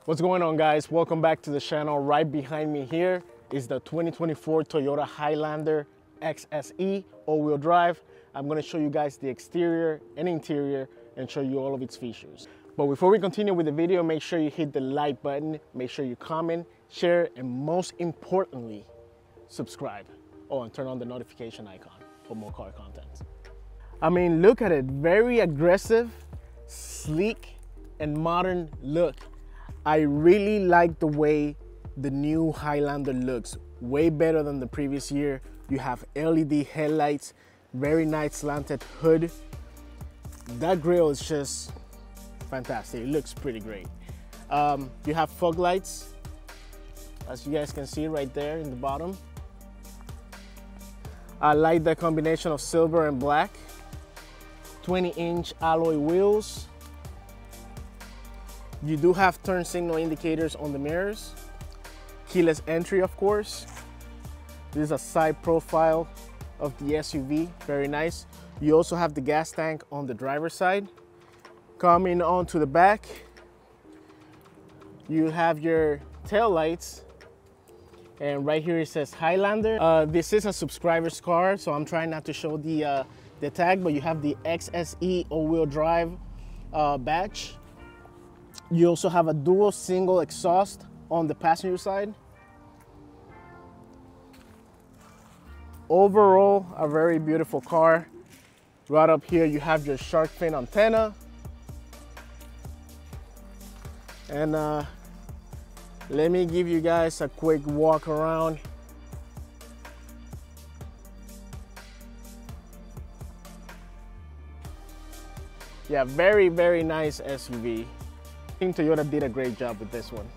What's going on, guys? Welcome back to the channel. Right behind me here is the 2024 Toyota Highlander XSE all-wheel drive. I'm going to show you guys the exterior and interior and show you all of its features. But before we continue with the video, make sure you hit the like button, make sure you comment, share, and most importantly, subscribe. Oh, and turn on the notification icon for more car content. I mean, look at it. Very aggressive, sleek, and modern look. I really like the way the new Highlander looks. Way better than the previous year. You have LED headlights, very nice slanted hood. That grille is just fantastic. It looks pretty great. You have fog lights, as you guys can see right there in the bottom. I like the combination of silver and black. 20-inch alloy wheels. You do have turn signal indicators on the mirrors. Keyless entry, of course. This is a side profile of the SUV, very nice. You also have the gas tank on the driver's side. Coming on to the back, you have your tail lights. And right here it says Highlander. This is a subscriber's car, so I'm trying not to show the tag, but you have the XSE all-wheel drive badge. You also have a dual single exhaust on the passenger side. Overall, a very beautiful car. Right up here, you have your shark fin antenna. And let me give you guys a quick walk around. Yeah, very, very nice SUV. I think Toyota did a great job with this one.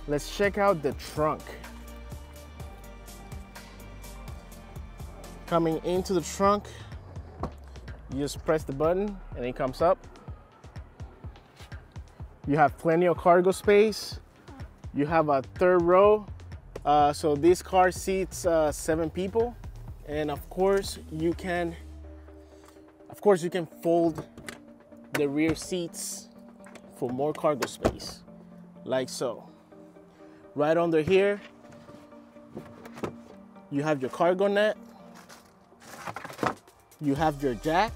Let's check out the trunk. Coming into the trunk, you just press the button and it comes up. You have plenty of cargo space. You have a third row. So this car seats 7 people. And of course you can fold the rear seats for more cargo space, like so. Right under here, you have your cargo net. You have your jack,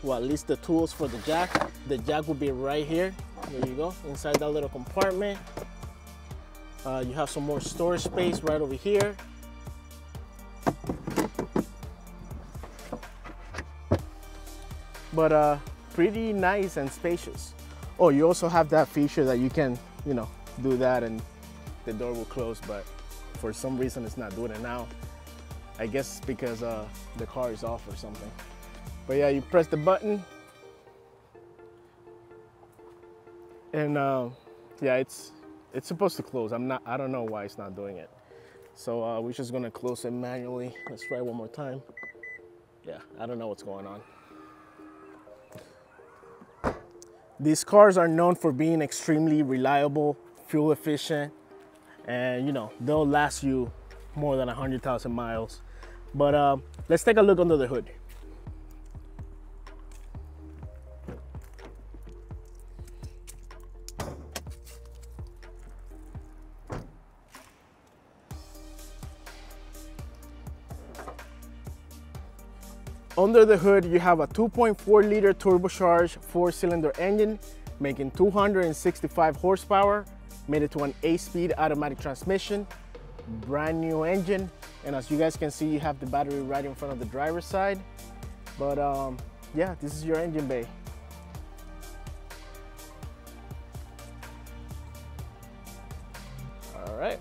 well, at least the tools for the jack. The jack will be right here. There you go, inside that little compartment. You have some more storage space right over here. But pretty nice and spacious. Oh, you also have that feature that you can, do that and the door will close, but for some reason it's not doing it now. I guess because the car is off or something. But yeah, you press the button and yeah, it's supposed to close. I don't know why it's not doing it. So we're just gonna close it manually. Let's try one more time. Yeah, I don't know what's going on. These cars are known for being extremely reliable, fuel efficient, and they'll last you more than 100,000 miles. But let's take a look under the hood. Under the hood, you have a 2.4 liter turbocharged 4-cylinder engine, making 265 horsepower, made it to an 8-speed automatic transmission, brand new engine. And as you guys can see, you have the battery right in front of the driver's side. But yeah, this is your engine bay. All right.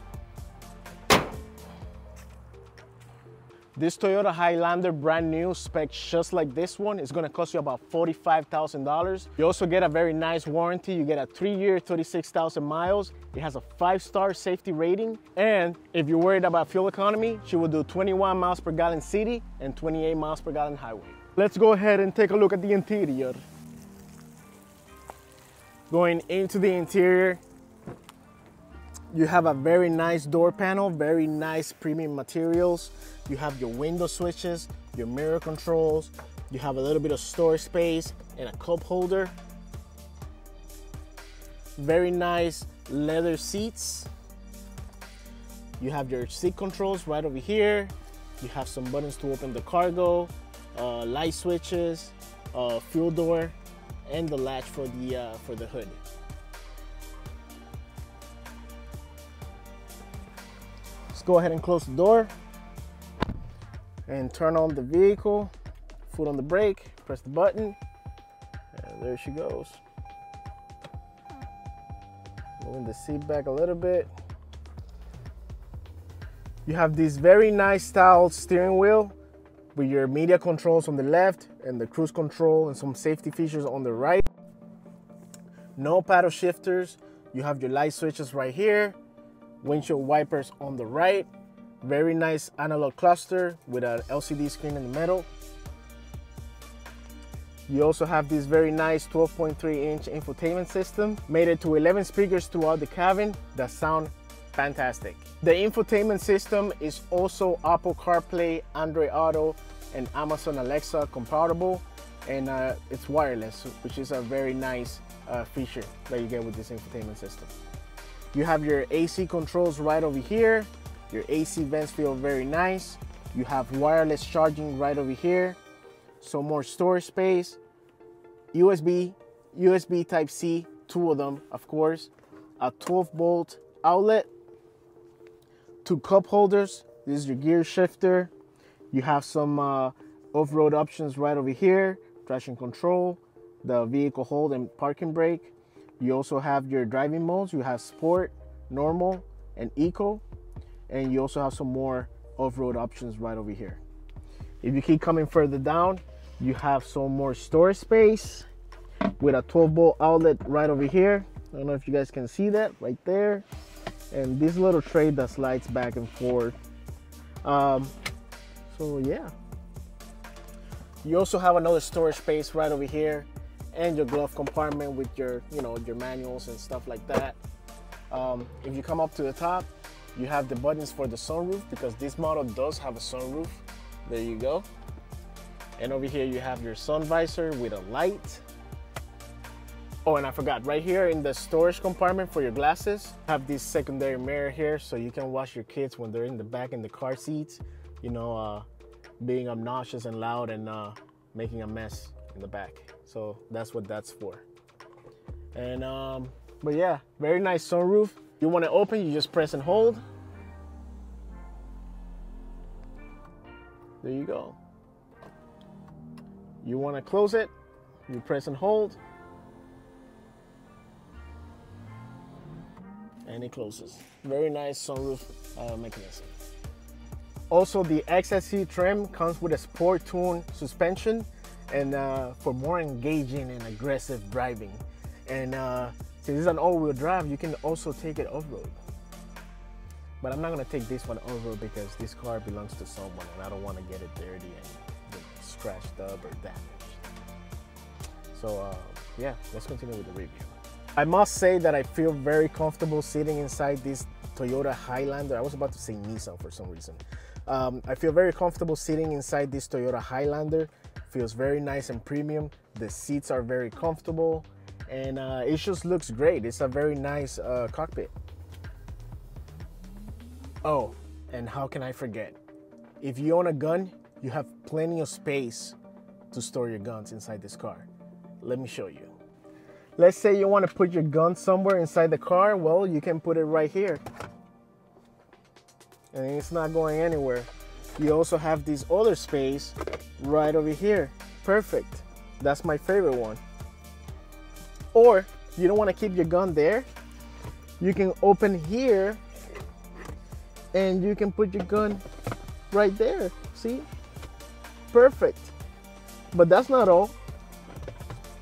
This Toyota Highlander, brand new, specs just like this one, is gonna cost you about $45,000. You also get a very nice warranty. You get a 3-year, 36,000 miles. It has a 5-star safety rating. And if you're worried about fuel economy, she will do 21 miles per gallon city and 28 miles per gallon highway. Let's go ahead and take a look at the interior. Going into the interior, you have a very nice door panel, very nice premium materials. You have your window switches, your mirror controls. You have a little bit of storage space and a cup holder. very nice leather seats. You have your seat controls right over here. You have some buttons to open the cargo, light switches, fuel door, and the latch for the hood. Let's go ahead and close the door and turn on the vehicle. Foot on the brake, press the button, and there she goes. Moving the seat back a little bit. You have this very nice style steering wheel with your media controls on the left and the cruise control and some safety features on the right. No paddle shifters. You have your light switches right here, windshield wipers on the right. Very nice analog cluster with an LCD screen in the middle. You also have this very nice 12.3-inch infotainment system, made it to 11 speakers throughout the cabin that sound fantastic. The infotainment system is also Apple CarPlay, Android Auto, and Amazon Alexa compatible, and it's wireless, which is a very nice feature that you get with this infotainment system. You have your AC controls right over here. Your AC vents feel very nice. You have wireless charging right over here. Some more storage space, USB Type-C, 2 of them, of course, a 12-volt outlet, 2 cup holders. This is your gear shifter. You have some off-road options right over here, traction control, the vehicle hold and parking brake. You also have your driving modes. You have sport, normal, and eco, and you also have some more off-road options right over here. If you keep coming further down, you have some more storage space with a 12-volt outlet right over here. I don't know if you guys can see that right there. And this little tray that slides back and forth. So yeah. You also have another storage space right over here, and your glove compartment with your, your manuals and stuff like that. If you come up to the top, you have the buttons for the sunroof, because this model does have a sunroof. There you go. And over here you have your sun visor with a light. Oh, and I forgot, right here in the storage compartment for your glasses, have this secondary mirror here so you can watch your kids when they're in the back in the car seats, being obnoxious and loud and making a mess in the back. So that's what that's for. And but yeah, very nice sunroof. You want to open, you just press and hold. There you go. You want to close it, you press and hold, and it closes. Very nice sunroof mechanism. Also, the XSE trim comes with a sport tune suspension, and for more engaging and aggressive driving. And since it's an all-wheel drive, you can also take it off-road. But I'm not gonna take this one off-road because this car belongs to someone, and I don't want to get it dirty and scratched up or damaged. So yeah, let's continue with the review. I must say that I feel very comfortable sitting inside this Toyota Highlander. I was about to say Nissan for some reason. I feel very comfortable sitting inside this Toyota Highlander. Feels very nice and premium. The seats are very comfortable, and it just looks great. It's a very nice cockpit. Oh, and how can I forget? If you own a gun, you have plenty of space to store your guns inside this car. Let me show you. Let's say you want to put your gun somewhere inside the car. Well, you can put it right here, and it's not going anywhere. You also have this other space right over here. Perfect. That's my favorite one. Or you don't want to keep your gun there, you can open here and you can put your gun right there. See? Perfect. But that's not all.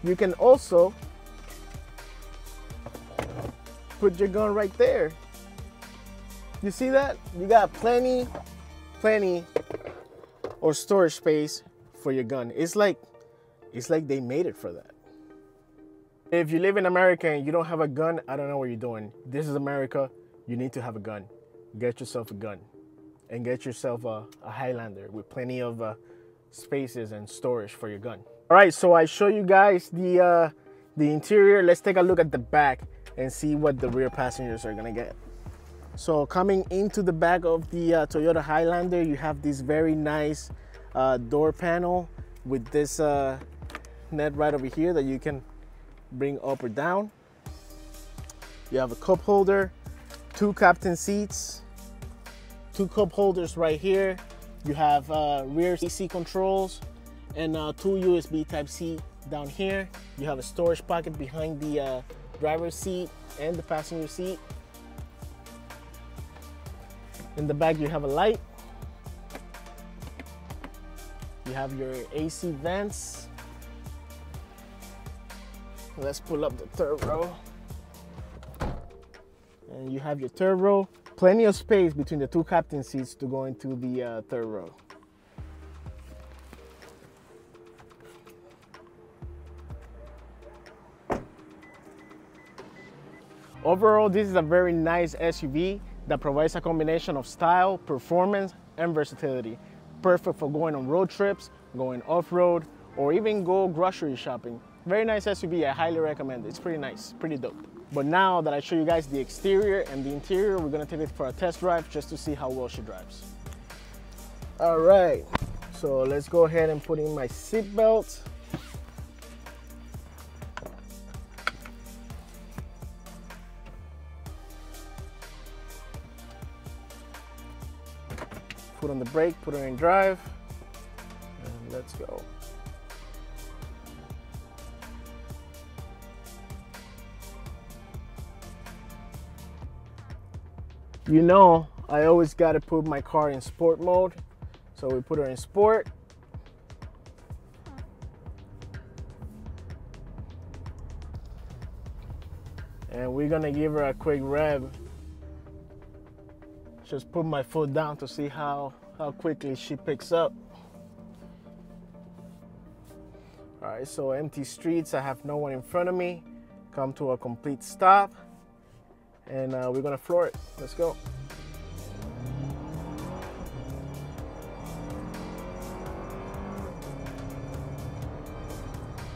You can also put your gun right there. You see that? You got plenty of storage space for your gun. It's like they made it for that. If you live in America and you don't have a gun, I don't know what you're doing. This is America. You need to have a gun. Get yourself a gun and get yourself a Highlander with plenty of spaces and storage for your gun. All right, so I show you guys the interior. Let's take a look at the back. and see what the rear passengers are gonna get. So coming into the back of the Toyota Highlander, you have this very nice door panel with this net right over here that you can bring up or down. You have a cup holder, 2 captain seats, 2 cup holders right here. You have rear AC controls and 2 USB Type-C down here. You have a storage pocket behind the driver's seat and the passenger seat. In the back you have a light. You have your AC vents. Let's pull up the third row. And you have your third row. Plenty of space between the 2 captain seats to go into the third row. Overall, this is a very nice SUV that provides a combination of style, performance, and versatility. Perfect for going on road trips, going off-road, or even go grocery shopping. Very nice SUV, I highly recommend it. It's pretty nice, pretty dope. But now that I show you guys the exterior and the interior, we're gonna take it for a test drive just to see how well she drives. All right, so let's go ahead and put in my seat belt. Put on the brake, put her in drive, and let's go. You know, I always got to put my car in sport mode, so we put her in sport. And we're gonna give her a quick rev. Just put my foot down to see how quickly she picks up. All right, so empty streets, I have no one in front of me. Come to a complete stop, and we're gonna floor it. Let's go.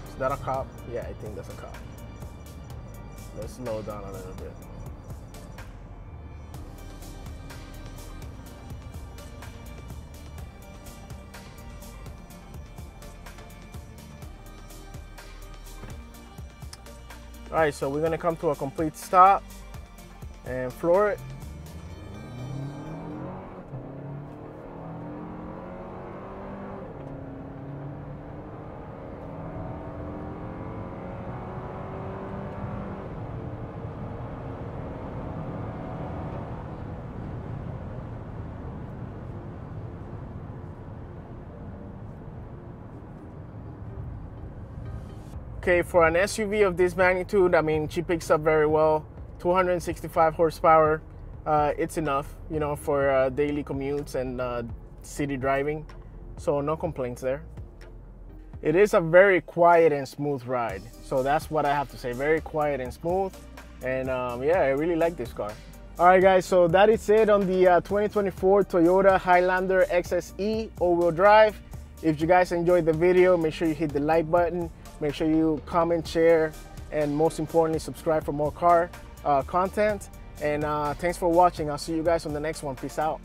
Is that a cop? Yeah, I think that's a cop. Let's slow down a little bit. All right, so we're gonna come to a complete stop and floor it. Okay, for an SUV of this magnitude, I mean, she picks up very well. 265 horsepower, it's enough, you know, for daily commutes and city driving. So no complaints there. It is a very quiet and smooth ride. So that's what I have to say, very quiet and smooth. And yeah, I really like this car. All right, guys, so that is it on the 2024 Toyota Highlander XSE all-wheel drive. If you guys enjoyed the video, make sure you hit the like button. Make sure you comment, share, and most importantly, subscribe for more car content. And thanks for watching. I'll see you guys on the next one. Peace out.